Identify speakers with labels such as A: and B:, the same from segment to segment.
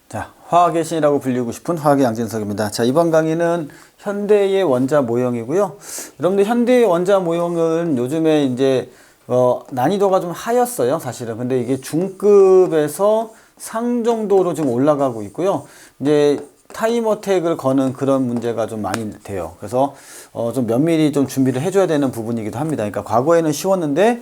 A: 자, 화학의 신이라고 불리고 싶은 화학의 양진석입니다. 자, 이번 강의는 현대의 원자 모형이고요. 여러분들 현대의 원자 모형은 요즘에 이제 난이도가 좀 하였어요, 사실은. 근데 이게 중급에서 상 정도로 지금 올라가고 있고요. 이제 타임어택을 거는 그런 문제가 좀 많이 돼요. 그래서 좀 면밀히 좀 준비를 해줘야 되는 부분이기도 합니다. 그러니까 과거에는 쉬웠는데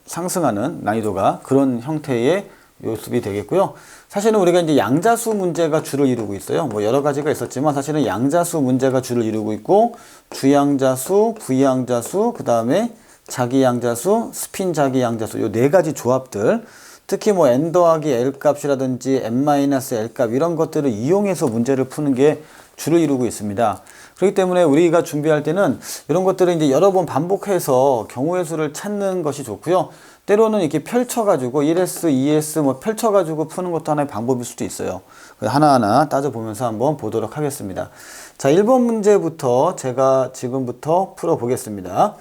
A: 상승하는 난이도가 그런 형태의 요습이 되겠고요. 사실은 우리가 이제 양자수 문제가 주를 이루고 있어요. 뭐 여러 가지가 있었지만 사실은 양자수 문제가 주를 이루고 있고, 주양자수, 부양자수, 그 다음에 자기양자수, 스핀 자기양자수, 요 네 가지 조합들, 특히 뭐 n 더하기 l 값이라든지 n-l 값 이런 것들을 이용해서 문제를 푸는 게 주를 이루고 있습니다. 그렇기 때문에 우리가 준비할 때는 이런 것들을 이제 여러 번 반복해서 경우의 수를 찾는 것이 좋고요. 때로는 이렇게 펼쳐가지고 1S, 2S 뭐 펼쳐가지고 푸는 것도 하나의 방법일 수도 있어요. 하나하나 따져보면서 한번 보도록 하겠습니다. 자, 1번 문제부터 제가 지금부터 풀어보겠습니다.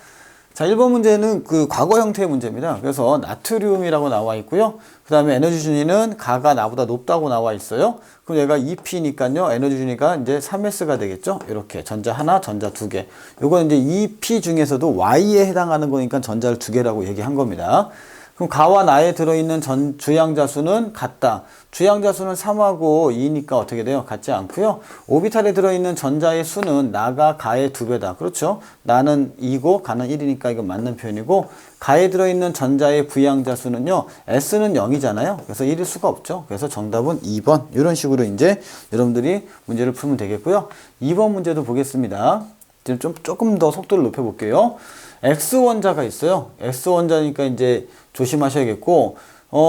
A: 자, 1번 문제는 그 과거 형태의 문제입니다. 그래서 나트륨이라고 나와 있고요. 그 다음에 에너지 준위는 가가 나보다 높다고 나와 있어요. 그럼 얘가 2P니까요. 에너지 준위가 이제 3S가 되겠죠. 이렇게 전자 하나, 전자 두 개. 요건 이제 2P 중에서도 Y에 해당하는 거니까 전자를 두 개라고 얘기한 겁니다. 그럼 가와 나에 들어있는 주양자수는 같다. 주양자수는 3하고 2니까 어떻게 돼요? 같지 않고요. 오비탈에 들어있는 전자의 수는 나가 가의 2배다. 그렇죠? 나는 2고 가는 1이니까 이건 맞는 표현이고, 가에 들어있는 전자의 부양자수는요, S는 0이잖아요. 그래서 1일 수가 없죠. 그래서 정답은 2번. 이런 식으로 이제 여러분들이 문제를 풀면 되겠고요. 2번 문제도 보겠습니다. 지금 조금 더 속도를 높여볼게요. X원자가 있어요. X원자니까 이제 조심하셔야겠고,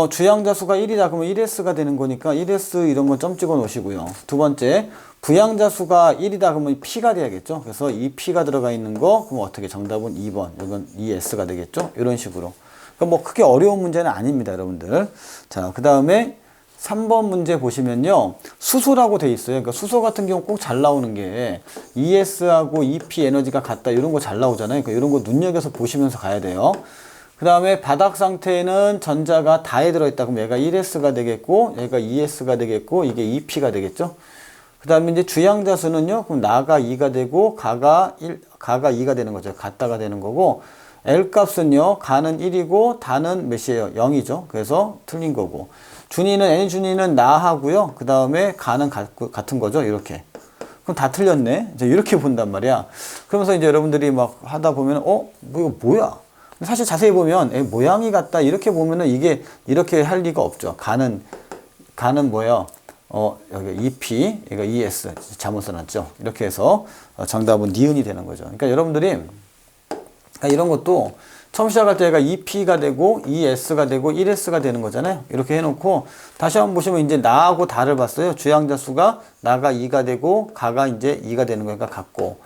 A: 주양자수가 1이다 그러면 1S가 되는 거니까 1S 이런 건 점 찍어 놓으시고요. 두 번째, 부양자수가 1이다 그러면 P가 돼야겠죠. 그래서 이 P가 들어가 있는 거, 그럼 어떻게 정답은 2번. 이건 2S가 되겠죠. 이런 식으로. 그러니까 뭐 크게 어려운 문제는 아닙니다, 여러분들. 자, 그 다음에 3번 문제 보시면요. 수소라고 돼 있어요. 그러니까 수소 같은 경우 꼭 잘 나오는 게 ES하고 EP 에너지가 같다. 이런 거 잘 나오잖아요. 그러니까 이런 거 눈여겨서 보시면서 가야 돼요. 그 다음에 바닥 상태에는 전자가 다에 들어있다. 그럼 얘가 1S가 되겠고, 얘가 2S가 되겠고, 이게 EP가 되겠죠. 그 다음에 이제 주양자수는요. 그럼 나가 2가 되고, 가가 2가 되는 거죠. 같다가 되는 거고, L 값은요. 가는 1이고, 다는 몇이에요? 0이죠. 그래서 틀린 거고. N 준위는 나하고요. 그 다음에 가는 같은 거죠. 이렇게. 그럼 다 틀렸네. 이제 이렇게 본단 말이야. 그러면서 이제 여러분들이 막 하다 보면, 뭐 이거 뭐야? 사실 자세히 보면, 모양이 같다. 이렇게 보면은 이게 이렇게 할 리가 없죠. 가는 뭐예요? 여기 EP, 이거 ES. 잘못 써놨죠. 이렇게 해서 정답은 니은이 되는 거죠. 그러니까 여러분들이 이런 것도 처음 시작할 때 얘가 2P가 되고 2S가 되고 1S가 되는 거잖아요. 이렇게 해놓고 다시 한번 보시면 이제 나하고 다를 봤어요. 주양자수가 나가 2가 되고 가가 이제 2가 되는 거니까 같고,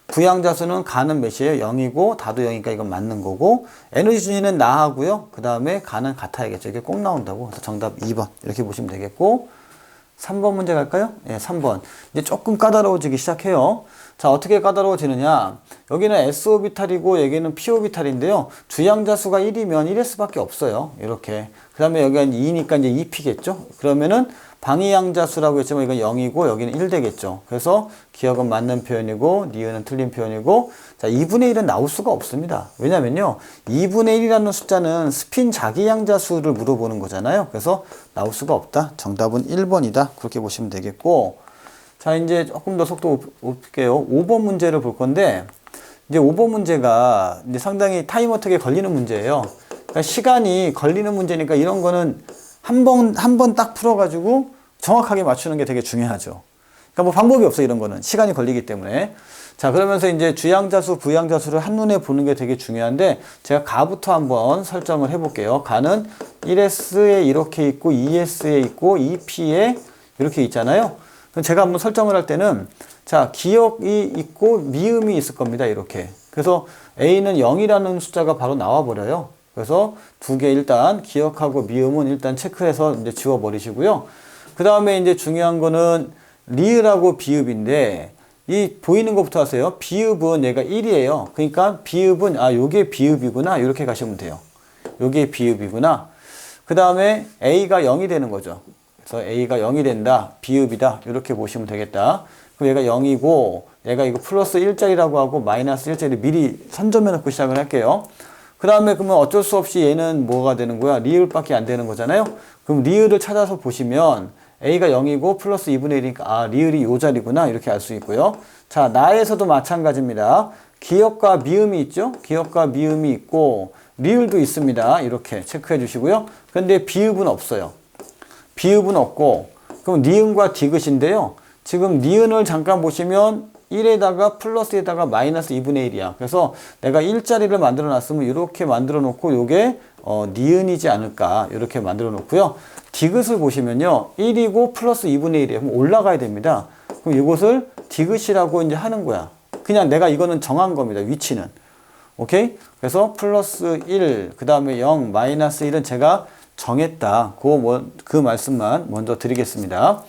A: 부양자수는 가는 몇이에요? 0이고 다도 0이니까 이건 맞는 거고, 에너지 준위는 나하고요. 그 다음에 가는 같아야겠죠. 이게 꼭 나온다고. 그래서 정답 2번 이렇게 보시면 되겠고, 3번 문제 갈까요? 예, 3번. 이제 조금 까다로워지기 시작해요. 자, 어떻게 까다로워지느냐. 여기는 S오비탈이고 여기는 P오비탈인데요. 주양자수가 1이면 1S밖에 없어요. 이렇게. 그 다음에 여기가 2니까 이제 2P겠죠? 그러면은 방위양자수라고 했지만 이건 0이고 여기는 1 되겠죠. 그래서 기억은 맞는 표현이고 니은은 틀린 표현이고, 자, 2분의 1은 나올 수가 없습니다. 왜냐면요. 2분의 1이라는 숫자는 스핀 자기양자수를 물어보는 거잖아요. 그래서 나올 수가 없다. 정답은 1번이다. 그렇게 보시면 되겠고, 자, 이제 조금 더 속도 높일게요. 5번 문제를 볼 건데, 이제 5번 문제가 이제 상당히 타임어택에 걸리는 문제예요. 그러니까 시간이 걸리는 문제니까 이런 거는 한 번 딱 풀어가지고 정확하게 맞추는 게 되게 중요하죠. 그러니까 뭐 방법이 없어요, 이런 거는. 시간이 걸리기 때문에. 자, 그러면서 이제 주양자수, 부양자수를 한눈에 보는 게 되게 중요한데, 제가 가부터 한번 설정을 해볼게요. 가는 1S에 이렇게 있고, 2S에 있고, 2P에 이렇게 있잖아요. 그럼 제가 한번 설정을 할 때는, 자, 기억이 있고, 미음이 있을 겁니다, 이렇게. 그래서 A는 0이라는 숫자가 바로 나와버려요. 그래서 두 개 일단 기억하고 미음은 일단 체크해서 이제 지워버리시고요. 그 다음에 이제 중요한 거는 리을하고 비읍인데, 이 보이는 것부터 하세요. 비읍은 얘가 1이에요. 그러니까 비읍은, 요게 비읍이구나. 이렇게 가시면 돼요. 요게 비읍이구나. 그 다음에 A가 0이 되는 거죠. 그래서 A가 0이 된다. 비읍이다. 이렇게 보시면 되겠다. 그럼 얘가 0이고 얘가 이거 플러스 1짜리라고 하고 마이너스 1짜리 미리 선점해 놓고 시작을 할게요. 그 다음에 그러면 어쩔 수 없이 얘는 뭐가 되는 거야? 리을밖에 안 되는 거잖아요. 그럼 리을을 찾아서 보시면 A가 0이고 플러스 2분의 1이니까 아 리을이 요 자리구나 이렇게 알 수 있고요. 자 나에서도 마찬가지입니다. 기역과 미음이 있죠. 기역과 미음이 있고 리을도 있습니다. 이렇게 체크해 주시고요. 그런데 비읍은 없어요. 비읍은 없고 그럼 니은과 디귿인데요. 지금 니은을 잠깐 보시면 1에다가 플러스에다가 마이너스 2분의 1이야. 그래서 내가 1자리를 만들어 놨으면 이렇게 만들어 놓고 요게 니은이지 않을까 이렇게 만들어 놓고요. 디귿을 보시면요. 1이고 플러스 2분의 1이에요. 그럼 올라가야 됩니다. 그럼 이것을 디귿이라고 이제 하는 거야. 그냥 내가 이거는 정한 겁니다. 위치는. 오케이? 그래서 플러스 1, 그 다음에 0, 마이너스 1은 제가 정했다. 그 말씀만 먼저 드리겠습니다.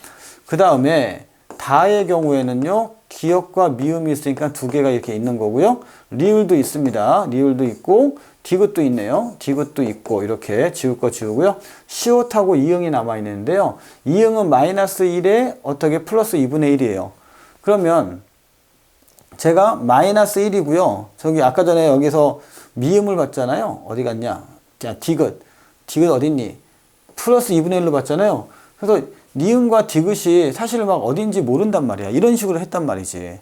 A: 그 다음에 다의 경우에는요. 기역과 미음이 있으니까 두 개가 이렇게 있는 거고요. 리을도 있습니다. 리을도 있고 디귿도 있네요. 디귿도 있고 이렇게 지울 거 지우고요. 시옷하고 이응이 남아있는데요. 이응은 마이너스 1에 어떻게 플러스 2분의 1이에요. 그러면 제가 마이너스 1이고요. 저기 아까 전에 여기서 미음을 봤잖아요. 어디 갔냐? 자, 디귿. 디귿 어딨니? 플러스 2분의 1로 봤잖아요. 그래서 니은과 디귿이 사실 막 어딘지 모른단 말이야. 이런 식으로 했단 말이지.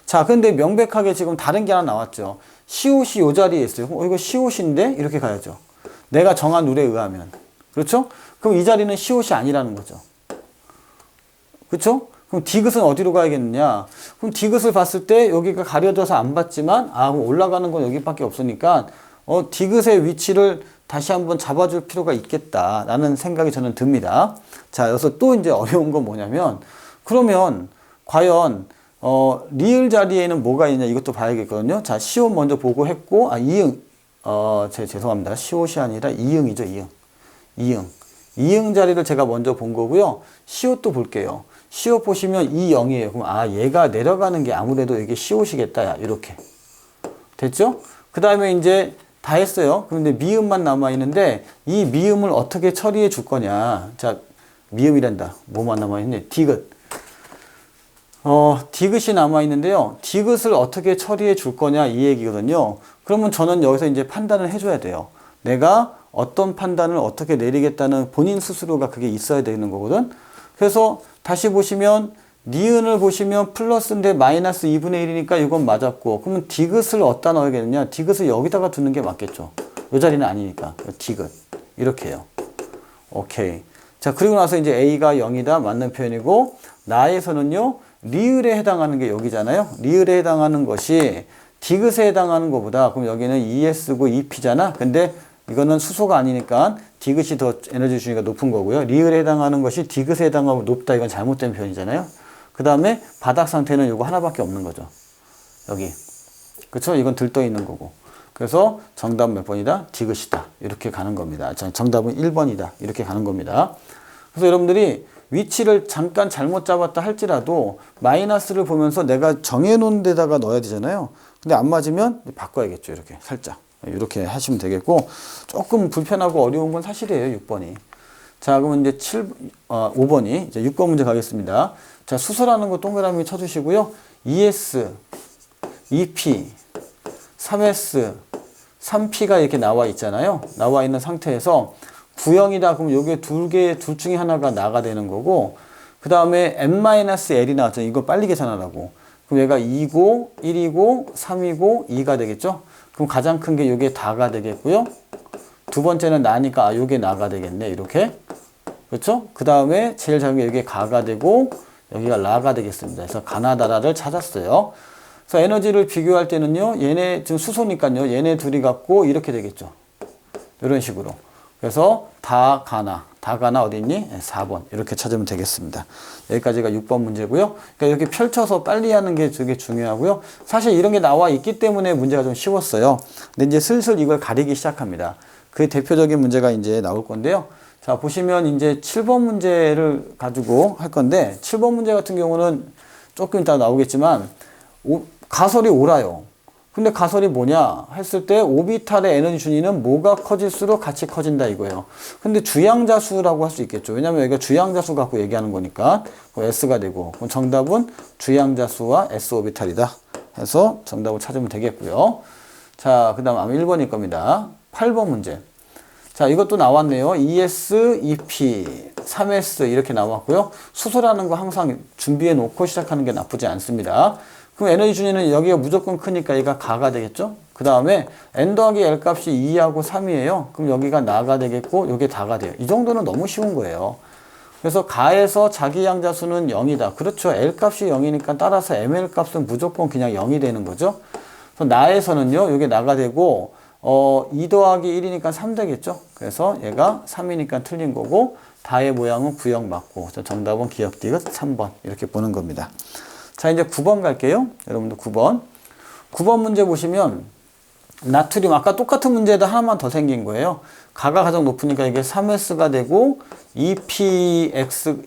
A: 자, 근데 명백하게 지금 다른 게 하나 나왔죠. 시옷이 요 자리에 있어요. 이거 시옷인데? 이렇게 가야죠. 내가 정한 룰에 의하면. 그렇죠? 그럼 이 자리는 시옷이 아니라는 거죠. 그렇죠? 그럼 디귿은 어디로 가야겠느냐? 그럼 디귿을 봤을 때 여기가 가려져서 안 봤지만 그럼 올라가는 건 여기밖에 없으니까 디귿의 위치를 다시 한번 잡아줄 필요가 있겠다라는 생각이 저는 듭니다. 자, 여기서 또 이제 어려운 건 뭐냐면, 그러면 과연 리을 자리에는 뭐가 있냐 이것도 봐야겠거든요. 자, 시옷 먼저 보고 했고, 이응, 죄송합니다. 시옷이 아니라 이응이죠, 이응. 이응 자리를 제가 먼저 본 거고요. 시옷도 볼게요. 시옷 보시면 이 0이에요. 그럼 얘가 내려가는 게 아무래도 이게 시옷이겠다. 야, 이렇게. 됐죠? 그 다음에 이제 다 했어요. 그런데 미음만 남아있는데 이 미음을 어떻게 처리해 줄 거냐. 자, 미음이란다. 뭐만 남아있네. 디귿. 디귿이 남아있는데요. 디귿을 어떻게 처리해 줄 거냐 이 얘기거든요. 그러면 저는 여기서 이제 판단을 해줘야 돼요. 내가 어떤 판단을 어떻게 내리겠다는 본인 스스로가 그게 있어야 되는 거거든. 그래서 다시 보시면 니은을 보시면 플러스인데 마이너스 2분의 1이니까 이건 맞았고, 그러면 디귿을 어디다 넣어야겠느냐? 디귿을 여기다가 두는 게 맞겠죠. 이 자리는 아니니까. 디귿. 이렇게 해요. 오케이. 자, 그리고 나서 이제 A가 0이다. 맞는 표현이고, 나에서는요, 리을에 해당하는 게 여기잖아요. 리을에 해당하는 것이 디귿에 해당하는 것보다, 그럼 여기는 ES고 EP잖아. 근데 이거는 수소가 아니니까 디귿이 더 에너지 주니까 높은 거고요. 리을에 해당하는 것이 디귿에 해당하고 높다. 이건 잘못된 표현이잖아요. 그 다음에 바닥 상태는 이거 하나밖에 없는 거죠. 여기. 그쵸? 이건 들떠 있는 거고. 그래서 정답 몇 번이다? 디귿이다. 이렇게 가는 겁니다. 정답은 1번이다. 이렇게 가는 겁니다. 그래서 여러분들이 위치를 잠깐 잘못 잡았다 할지라도 마이너스를 보면서 내가 정해놓은 데다가 넣어야 되잖아요. 근데 안 맞으면 바꿔야겠죠. 이렇게 살짝. 이렇게 하시면 되겠고, 조금 불편하고 어려운 건 사실이에요. 6번이. 자, 그러면 이제 5번이, 이제 6번 문제 가겠습니다. 자, 수소라는 거 동그라미 쳐주시고요. ES, EP, 3S, 3P가 이렇게 나와 있잖아요. 나와 있는 상태에서 구형이다. 그럼 요게 둘 중에 하나가 나가 되는 거고, 그 다음에 n-l이 나왔죠. 이거 빨리 계산하라고. 그럼 얘가 2고, 1이고, 3이고, 2가 되겠죠? 그럼 가장 큰 게 요게 다가 되겠고요. 두 번째는 나니까 요게 나가 되겠네. 이렇게. 그렇죠? 그 다음에 제일 작은 게 여기 가가 되고 여기가 라가 되겠습니다. 그래서 가나다라를 찾았어요. 그래서 에너지를 비교할 때는요. 얘네 지금 수소니까요. 얘네 둘이 갖고 이렇게 되겠죠. 이런 식으로. 그래서 다 가나 어디 있니? 4번 이렇게 찾으면 되겠습니다. 여기까지가 6번 문제고요. 그러니까 이렇게 펼쳐서 빨리 하는 게 되게 중요하고요. 사실 이런 게 나와 있기 때문에 문제가 좀 쉬웠어요. 근데 이제 슬슬 이걸 가리기 시작합니다. 그 대표적인 문제가 이제 나올 건데요. 자, 보시면 이제 7번 문제를 가지고 할 건데, 7번 문제 같은 경우는 조금 이따 나오겠지만, 가설이 옳아요. 근데 가설이 뭐냐 했을 때 오비탈의 에너지 준위는 뭐가 커질수록 같이 커진다 이거예요. 근데 주양자수라고 할 수 있겠죠. 왜냐면 여기가 주양자수 갖고 얘기하는 거니까 S가 되고, 그럼 정답은 주양자수와 S 오비탈이다 해서 정답을 찾으면 되겠고요. 자, 그 다음 아마 1번일 겁니다. 8번 문제. 자, 이것도 나왔네요. ES, EP, 3S 이렇게 나왔고요. 수소라는 거 항상 준비해 놓고 시작하는 게 나쁘지 않습니다. 그럼 에너지 준위는 여기가 무조건 크니까 얘가 가가 되겠죠? 그 다음에 N 더하기 L 값이 2하고 3이에요. 그럼 여기가 나가 되겠고, 여기 다가 돼요. 이 정도는 너무 쉬운 거예요. 그래서 가에서 자기 양자수는 0이다. 그렇죠. L 값이 0이니까 따라서 ML 값은 무조건 그냥 0이 되는 거죠. 그래서 나에서는요, 여기 나가 되고, 2 더하기 1이니까 3 되겠죠. 그래서 얘가 3이니까 틀린 거고, 다의 모양은 구형 맞고, 정답은 기억 디귿 3번. 이렇게 보는 겁니다. 자, 이제 9번 갈게요. 여러분들 9번. 9번 문제 보시면, 나트륨, 아까 똑같은 문제에다 하나만 더 생긴 거예요. 가가 가장 높으니까 이게 3S가 되고,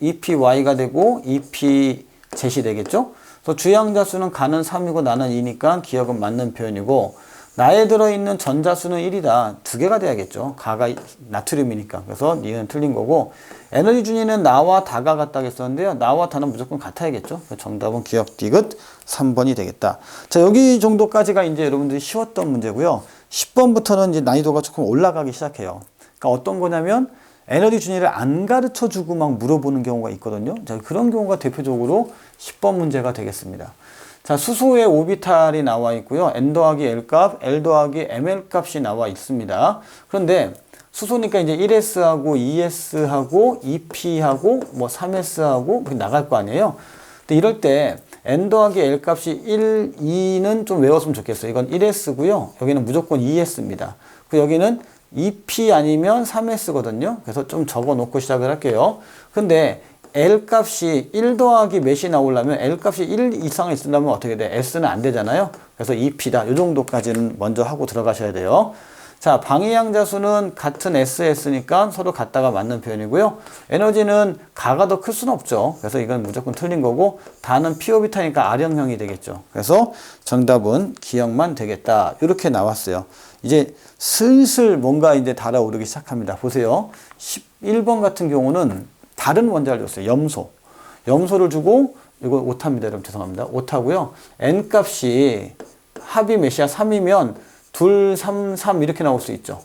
A: EPY가 되고, EPZ이 되겠죠? 그래서 주양자수는 가는 3이고 나는 2니까 기억은 맞는 표현이고, 나에 들어있는 전자수는 1이다. 두 개가 돼야겠죠. 가가 나트륨이니까. 그래서 니는 틀린 거고, 에너지 준위는 나와 다가 같다고 했었는데요. 나와 다는 무조건 같아야겠죠. 정답은 기억 디귿 3번이 되겠다. 자, 여기 정도까지가 이제 여러분들이 쉬웠던 문제고요. 10번부터는 이제 난이도가 조금 올라가기 시작해요. 그러니까 어떤 거냐면, 에너지 준위를 안 가르쳐 주고 막 물어보는 경우가 있거든요. 자, 그런 경우가 대표적으로 10번 문제가 되겠습니다. 자, 수소의 오비탈이 나와 있고요. N 더하기 L 값, L 더하기 ML 값이 나와 있습니다. 그런데 수소니까 이제 1S하고 2S하고 2P하고 뭐 3S하고 나갈 거 아니에요. 근데 이럴 때 N 더하기 L 값이 1, 2는 좀 외웠으면 좋겠어요. 이건 1S고요. 여기는 무조건 2S입니다. 그 여기는 2P 아니면 3S거든요. 그래서 좀 적어 놓고 시작을 할게요. 근데 L 값이 1 더하기 몇이 나오려면 L 값이 1 이상 있으려면 어떻게 돼? S는 안 되잖아요. 그래서 2P다. 이 정도까지는 먼저 하고 들어가셔야 돼요. 자, 방위양자수는 같은 SS니까 서로 같다가 맞는 표현이고요. 에너지는 가가 더 클 수는 없죠. 그래서 이건 무조건 틀린 거고, 다는 P오비타니까 R형형이 되겠죠. 그래서 정답은 기억만 되겠다. 이렇게 나왔어요. 이제 슬슬 뭔가 이제 달아오르기 시작합니다. 보세요. 11번 같은 경우는 다른 원자를 줬어요. 염소. 염소를 주고, 이거 오타입니다. 여러분 죄송합니다. 오타고요. N 값이 합이 몇이야? 3이면 2, 3, 3 이렇게 나올 수 있죠.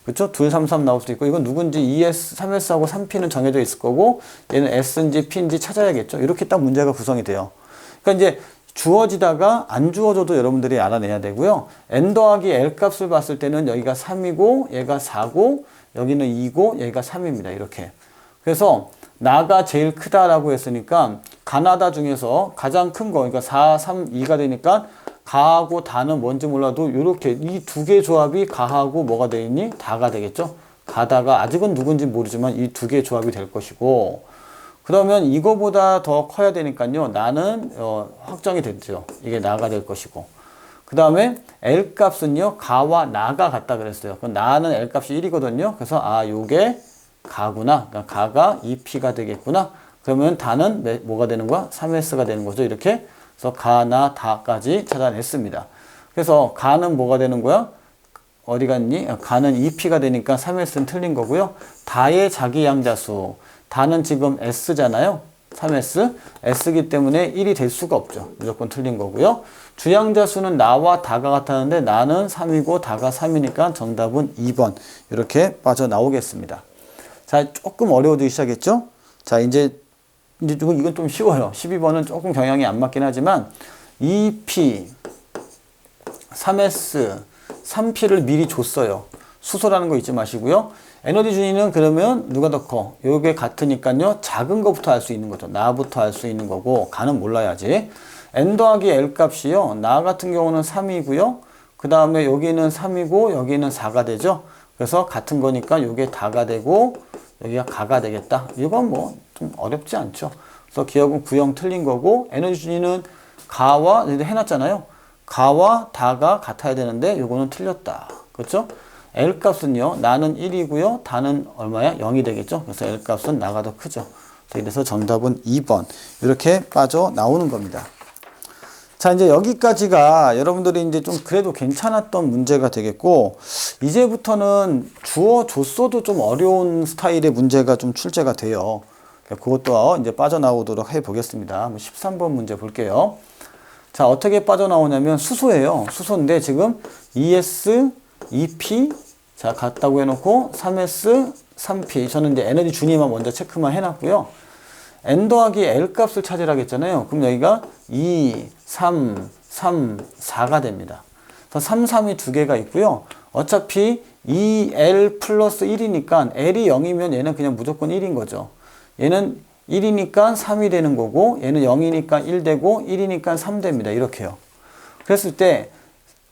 A: 그렇죠? 2, 3, 3 나올 수 있고, 이건 누군지 2S, 3S하고 3P는 정해져 있을 거고, 얘는 S인지 P인지 찾아야겠죠. 이렇게 딱 문제가 구성이 돼요. 그러니까 이제 주어지다가 안 주어져도 여러분들이 알아내야 되고요. N 더하기 L 값을 봤을 때는 여기가 3이고, 얘가 4고, 여기는 2고, 여기가 3입니다. 이렇게. 그래서 나가 제일 크다라고 했으니까 가나다 중에서 가장 큰 거, 그러니까 4, 3, 2가 되니까 가하고 다는 뭔지 몰라도 이렇게 이 두 개 조합이 가하고 뭐가 돼 있니? 다가 되겠죠? 가다가 아직은 누군지 모르지만 이 두 개 조합이 될 것이고, 그러면 이거보다 더 커야 되니까요. 나는 확정이 됐죠. 이게 나가 될 것이고. 그 다음에 L 값은요. 가와 나가 같다 그랬어요. 그럼 나는 L 값이 1이거든요. 그래서 요게 가구나. 그러니까 가가 2P가 되겠구나. 그러면 다는 뭐가 되는 거야? 3S가 되는 거죠. 이렇게. 그래서 가나 다까지 찾아냈습니다. 그래서 가는 뭐가 되는 거야? 어디 갔니? 가는 2P가 되니까 3S는 틀린 거고요. 다의 자기 양자수. 다는 지금 S잖아요. 3S. S이기 때문에 1이 될 수가 없죠. 무조건 틀린 거고요. 주양자수는 나와 다가 같았는데 나는 3이고 다가 3이니까 정답은 2번. 이렇게 빠져나오겠습니다. 자, 조금 어려워지기 시작했죠? 자, 이제 이건 좀 쉬워요. 12번은 조금 경향이 안 맞긴 하지만 2P, 3S, 3P를 미리 줬어요. 수소라는 거 잊지 마시고요. 에너지 준위는 그러면 누가 더 커? 요게 같으니까요. 작은 거부터 알 수 있는 거죠. 나부터 알 수 있는 거고 가는 몰라야지. N 더하기 L 값이요. 나 같은 경우는 3이고요. 그 다음에 여기는 3이고 여기는 4가 되죠. 그래서 같은 거니까 요게 다가 되고 여기가 가가 되겠다. 이건 뭐 좀 어렵지 않죠. 그래서 기억은 구형 틀린 거고, 에너지 준위는 가와 해놨잖아요. 가와 다가 같아야 되는데 요거는 틀렸다. 그렇죠? L 값은요. 나는 1이고요. 다는 얼마야? 0이 되겠죠. 그래서 L 값은 나가 더 크죠. 그래서 정답은 2번. 이렇게 빠져나오는 겁니다. 자, 이제 여기까지가 여러분들이 이제 좀 그래도 괜찮았던 문제가 되겠고, 이제부터는 주어 줬어도 좀 어려운 스타일의 문제가 좀 출제가 돼요. 그것도 이제 빠져나오도록 해 보겠습니다. 13번 문제 볼게요. 자, 어떻게 빠져나오냐면 수소예요. 수소인데 지금 ES, EP, 자, 같다고 해놓고 3S, 3P. 저는 이제 에너지 준위만 먼저 체크만 해놨고요. N 더하기 L 값을 찾으라고 했잖아요. 그럼 여기가 2, 3, 3, 4가 됩니다. 그래서 3, 3이 두 개가 있고요. 어차피 2L 플러스 1이니까 L이 0이면 얘는 그냥 무조건 1인 거죠. 얘는 1이니까 3이 되는 거고, 얘는 0이니까 1 되고, 1이니까 3 됩니다. 이렇게요. 그랬을 때,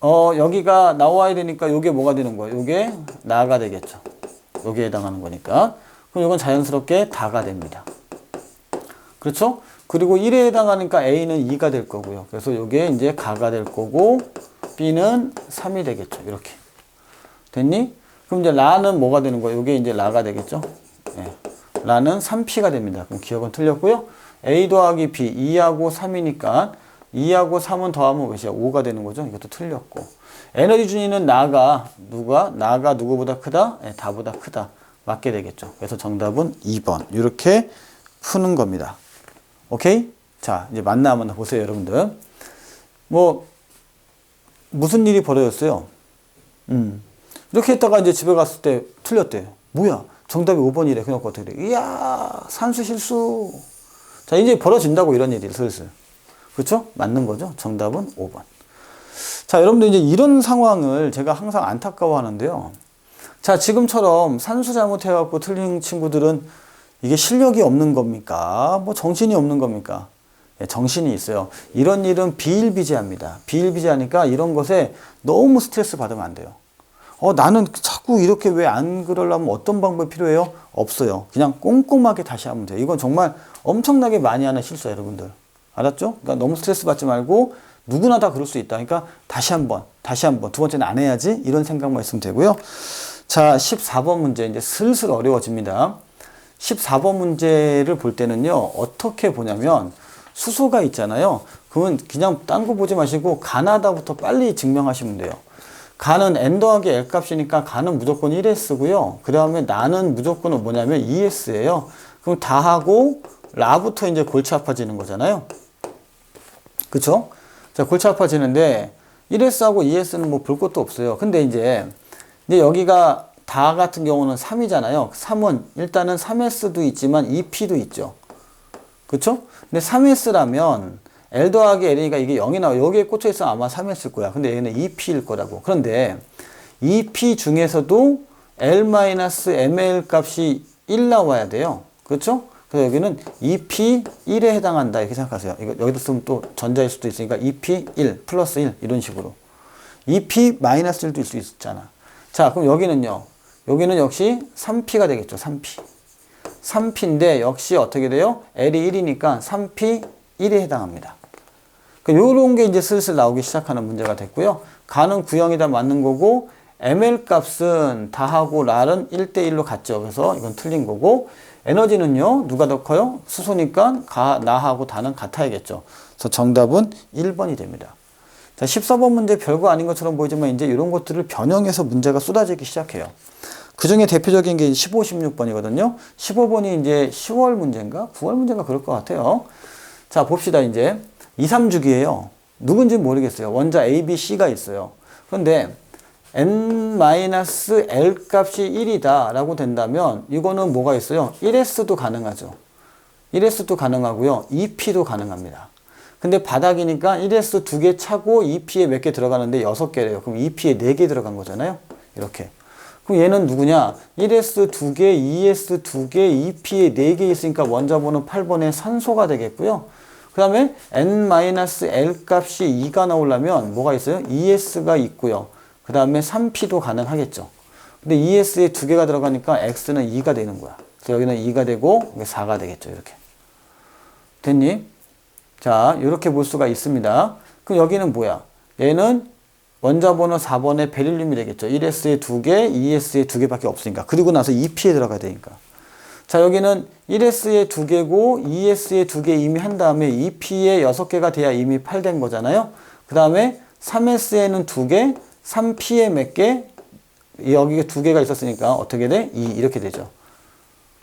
A: 여기가 나와야 되니까 요게 뭐가 되는 거예요? 요게 나가 되겠죠. 요게 해당하는 거니까. 그럼 이건 자연스럽게 다가 됩니다. 그렇죠? 그리고 1에 해당하니까 A는 2가 될 거고요. 그래서 요게 이제 가가 될 거고, B는 3이 되겠죠. 이렇게. 됐니? 그럼 이제 라는 뭐가 되는 거예요? 요게 이제 라가 되겠죠? 네. 라는 3P가 됩니다. 그럼 기억은 틀렸고요. A 더하기 B, 2하고 3이니까 2하고 3은 더하면 몇이야? 5가 되는 거죠. 이것도 틀렸고. 에너지 준위는 나가 누구보다 크다? 네, 다보다 크다. 맞게 되겠죠. 그래서 정답은 2번. 이렇게 푸는 겁니다. 오케이? 자, 이제 맞나 안 맞나 보세요, 여러분들. 무슨 일이 벌어졌어요? 이렇게 했다가 이제 집에 갔을 때 틀렸대요. 뭐야? 정답이 5번이래. 그래놓고 어떻게 돼? 이야, 산수 실수. 자, 이제 벌어진다고 이런 일이 슬슬. 그렇죠? 맞는 거죠? 정답은 5번. 자, 여러분들 이제 이런 상황을 제가 항상 안타까워 하는데요. 자, 지금처럼 산수 잘못해갖고 틀린 친구들은 이게 실력이 없는 겁니까? 정신이 없는 겁니까? 예, 정신이 있어요. 이런 일은 비일비재합니다. 비일비재하니까 이런 것에 너무 스트레스 받으면 안 돼요. 나는 자꾸 이렇게 왜 안 그러려면 어떤 방법이 필요해요? 없어요. 그냥 꼼꼼하게 다시 하면 돼요. 이건 정말 엄청나게 많이 하는 실수예요, 여러분들. 알았죠? 그러니까 너무 스트레스 받지 말고 누구나 다 그럴 수 있다. 그러니까 다시 한 번, 두 번째는 안 해야지. 이런 생각만 있으면 되고요. 자, 14번 문제 이제 슬슬 어려워집니다. 14번 문제를 볼 때는요, 어떻게 보냐면 수소가 있잖아요. 그건 그냥 딴 거 보지 마시고 가나다부터 빨리 증명하시면 돼요. 가는 n 더하기 l 값이니까 가는 무조건 1s고요. 그 다음에 나는 무조건 뭐냐면 2s예요. 그럼 다하고 라부터 이제 골치 아파지는 거잖아요. 그쵸? 자, 골치 아파지는데 1s하고 2s는 뭐 볼 것도 없어요. 근데 이제 여기가 다 같은 경우는 3이잖아요. 3은 일단은 3s도 있지만 2p도 있죠. 그쵸? 근데 3s라면 L 더하기 L이니까 이게 0이 나와요. 여기에 꽂혀 있으면 아마 3S일 거야. 근데 얘는 2P일 거라고. 그런데 2P 중에서도 L-ML 값이 1 나와야 돼요. 그렇죠? 그래서 여기는 2P 1에 해당한다. 이렇게 생각하세요. 이거 여기다 쓰면 또 전자일 수도 있으니까 2P 1 플러스 1 이런 식으로. 2P 마이너스 1도 있을 수 있잖아. 자, 그럼 여기는요. 여기는 역시 3P가 되겠죠. 3P. 3P인데 역시 어떻게 돼요? L이 1이니까 3P 1에 해당합니다. 요런 게 이제 슬슬 나오기 시작하는 문제가 됐고요. 가는 구형이다 맞는 거고, ML 값은 다하고 랄은 1대1로 같죠. 그래서 이건 틀린 거고, 에너지는요, 누가 더 커요? 수소니까 나하고 다는 같아야겠죠. 그래서 정답은 1번이 됩니다. 자, 14번 문제 별거 아닌 것처럼 보이지만 이제 이런 것들을 변형해서 문제가 쏟아지기 시작해요. 그 중에 대표적인 게 15, 16번이거든요. 15번이 이제 10월 문제인가? 9월 문제인가 그럴 것 같아요. 자, 봅시다, 이제. 2, 3주기예요. 누군지 모르겠어요. 원자 A, B, C가 있어요. 그런데 n-l 값이 1이다 라고 된다면 이거는 뭐가 있어요? 1s도 가능하죠. 1s도 가능하고요. 2p도 가능합니다. 근데 바닥이니까 1s 2개 차고 2p에 몇 개 들어가는데 6개래요. 그럼 2p에 4개 들어간 거잖아요. 이렇게. 그럼 얘는 누구냐? 1s 2개, 2s 2개, 2p에 4개 있으니까 원자번호 8번에 산소가 되겠고요. 그 다음에 n-l 값이 2가 나오려면 뭐가 있어요? 2s가 있고요. 그 다음에 3p도 가능하겠죠. 근데 2s에 2개가 들어가니까 x는 2가 되는 거야. 그래서 여기는 2가 되고 4가 되겠죠. 이렇게. 됐니? 자, 이렇게 볼 수가 있습니다. 그럼 여기는 뭐야? 얘는 원자번호 4번의 베릴륨이 되겠죠. 1s에 2개, 2s에 2개밖에 없으니까. 그리고 나서 2p에 들어가야 되니까. 자, 여기는 1S에 2개고 2S에 2개 이미 한 다음에 2P에 6개가 돼야 이미 8 된 거잖아요. 그 다음에 3S에는 2개, 3P에 몇 개, 여기가 2개가 있었으니까 어떻게 돼? 2 이렇게 되죠.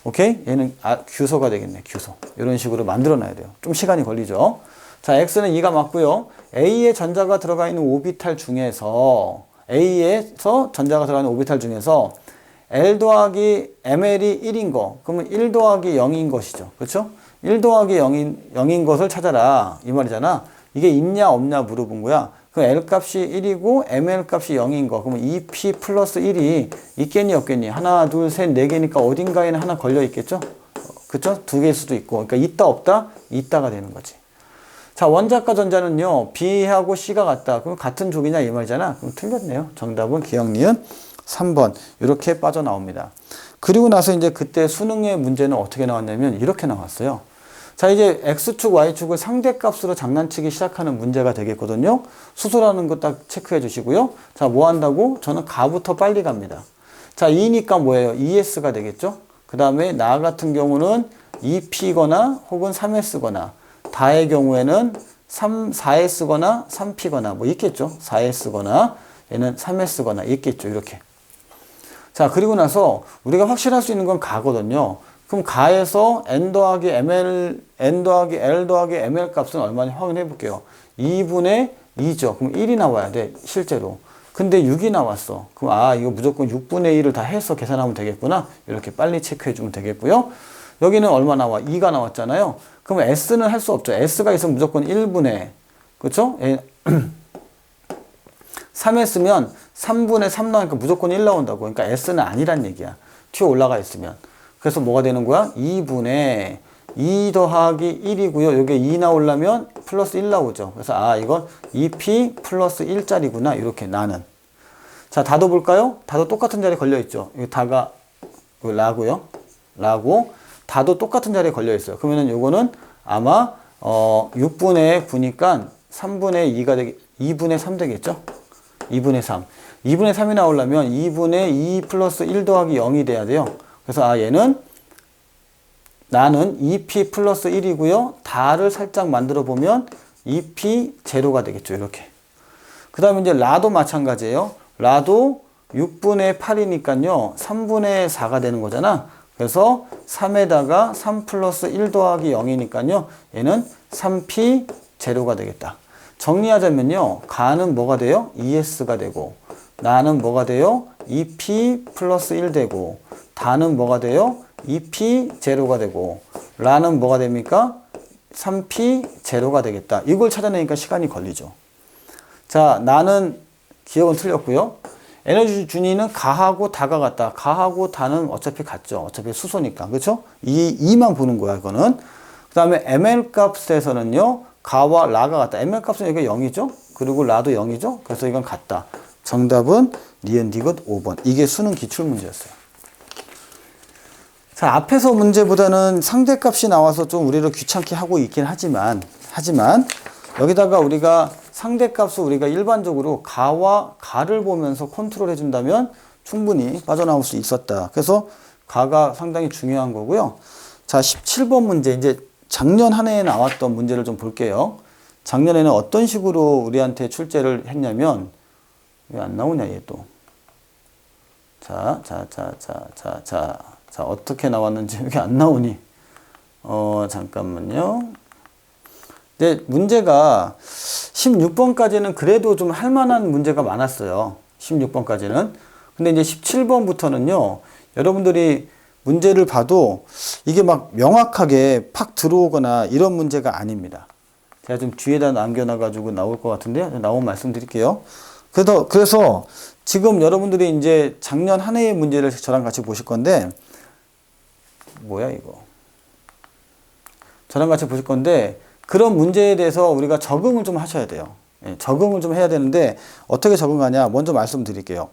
A: 오케이? 얘는 규소가 되겠네. 규소. 이런 식으로 만들어 놔야 돼요. 좀 시간이 걸리죠. 자, X는 2가 맞고요. A에 전자가 들어가 있는 오비탈 중에서 A에서 전자가 들어가 있는 오비탈 중에서 L 더하기 ML이 1인 거. 그러면 1 더하기 0인 것이죠. 그렇죠? 1 더하기 0인 것을 찾아라. 이 말이잖아. 이게 있냐 없냐 물어본 거야. 그럼 L 값이 1이고 ML 값이 0인 거. 그러면 2P 플러스 1이 있겠니 없겠니? 하나, 둘, 셋, 네 개니까 어딘가에는 하나 걸려 있겠죠? 그렇죠? 2개일 수도 있고. 그러니까 있다 없다? 있다가 되는 거지. 자, 원자과 전자는요. B하고 C가 같다. 그럼 같은 쪽이냐 이 말이잖아. 그럼 틀렸네요. 정답은 기억, 니은 3번. 이렇게 빠져나옵니다. 그리고 나서 이제 그때 수능의 문제는 어떻게 나왔냐면 이렇게 나왔어요. 자, 이제 X축, Y축을 상대값으로 장난치기 시작하는 문제가 되겠거든요. 수소라는 거 딱 체크해 주시고요. 자, 뭐 한다고? 저는 가부터 빨리 갑니다. 자, 2니까 뭐예요? 2S가 되겠죠? 그 다음에 나 같은 경우는 2P거나 혹은 3S거나 다의 경우에는 4S거나 3P거나 뭐 있겠죠? 4S거나 얘는 3S거나 있겠죠? 이렇게. 자, 그리고 나서 우리가 확실할 수 있는 건 가거든요. 그럼 가에서 N 더하기 L 더하기 ML 값은 얼마냐 확인해 볼게요. 2분의 2죠. 그럼 1이 나와야 돼, 실제로. 근데 6이 나왔어. 그럼 이거 무조건 6분의 1을 다 해서 계산하면 되겠구나. 이렇게 빨리 체크해 주면 되겠고요. 여기는 얼마 나와? 2가 나왔잖아요. 그러면 S는 할 수 없죠. S가 있으면 무조건 1분의, 그쵸? 3S면 3분의 3 나오니까 무조건 1 나온다고. 그러니까 S는 아니란 얘기야. 튀어 올라가 있으면. 그래서 뭐가 되는 거야? 2분의 2 더하기 1이고요. 여기에 2 나오려면 플러스 1 나오죠. 그래서 이건 2P 플러스 1짜리구나. 이렇게 나는. 자, 다도 볼까요? 다도 똑같은 자리에 걸려 있죠. 이 다가 라고요. 라고. 다도 똑같은 자리에 걸려 있어요. 그러면은 요거는 아마 6분의 9니까 3분의 2가 2분의 3 되겠죠? 2분의 3. 2분의 3이 나오려면 2분의 2 플러스 1 더하기 0이 돼야 돼요. 그래서 얘는 나는 2P 플러스 1이고요. 다를 살짝 만들어 보면 2P 제로가 되겠죠. 이렇게. 그 다음에 이제 라도 마찬가지예요. 라도 6분의 8이니까요. 3분의 4가 되는 거잖아. 그래서 3에다가 3 플러스 1 더하기 0이니까요. 얘는 3P 제로가 되겠다. 정리하자면요. 가는 뭐가 돼요? 2S가 되고 나는 뭐가 돼요? 2P 플러스 1 되고 다는 뭐가 돼요? 2P 제로가 되고 라는 뭐가 됩니까? 3P 제로가 되겠다. 이걸 찾아내니까 시간이 걸리죠. 자, 나는 기억은 틀렸고요. 에너지 준위는 가하고 다가 같다. 가하고 다는 어차피 같죠. 어차피 수소니까. 그렇죠? 2만 보는 거야, 이거는. 그 다음에 ML 값에서는요. 가와 라가 같다. ML 값은 여기가 0이죠. 그리고 라도 0이죠. 그래서 이건 같다. 정답은 니은 디귿 5번. 이게 수능 기출 문제였어요. 자, 앞에서 문제보다는 상대값이 나와서 좀 우리를 귀찮게 하고 있긴 하지만 여기다가 우리가 상대값을 우리가 일반적으로 가와 가를 보면서 컨트롤 해준다면 충분히 빠져나올 수 있었다. 그래서 가가 상당히 중요한 거고요. 자, 17번 문제. 이제 작년 한 해에 나왔던 문제를 좀 볼게요. 작년에는 어떤 식으로 우리한테 출제를 했냐면, 왜 안 나오냐, 얘 또. 자, 어떻게 나왔는지 여기 안 나오니. 잠깐만요. 근데 문제가 16번까지는 그래도 좀 할만한 문제가 많았어요. 16번까지는. 근데 이제 17번부터는요, 여러분들이 문제를 봐도 이게 막 명확하게 팍 들어오거나 이런 문제가 아닙니다. 제가 좀 뒤에다 남겨놔가지고 나올 것 같은데요. 나오면 말씀드릴게요. 그래서 지금 여러분들이 이제 작년 한 해의 문제를 저랑 같이 보실 건데, 뭐야, 이거. 저랑 같이 보실 건데, 그런 문제에 대해서 우리가 적응을 좀 하셔야 돼요. 적응을 좀 해야 되는데 어떻게 적응하냐 먼저 말씀드릴게요.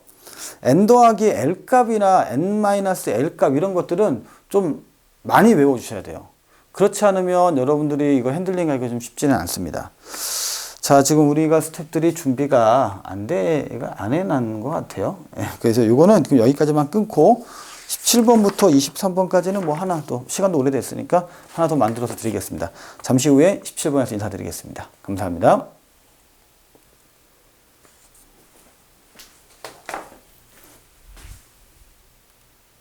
A: n 더하기 l 값이나 n-l 값 이런 것들은 좀 많이 외워주셔야 돼요. 그렇지 않으면 여러분들이 이거 핸들링하기가 좀 쉽지는 않습니다. 자, 지금 우리가 스태프들이 준비가 안 해놓은 것 같아요. 그래서 이거는 여기까지만 끊고 17번부터 23번까지는 뭐 하나 또 시간도 오래됐으니까 하나 더 만들어서 드리겠습니다. 잠시 후에 17번에서 인사드리겠습니다. 감사합니다.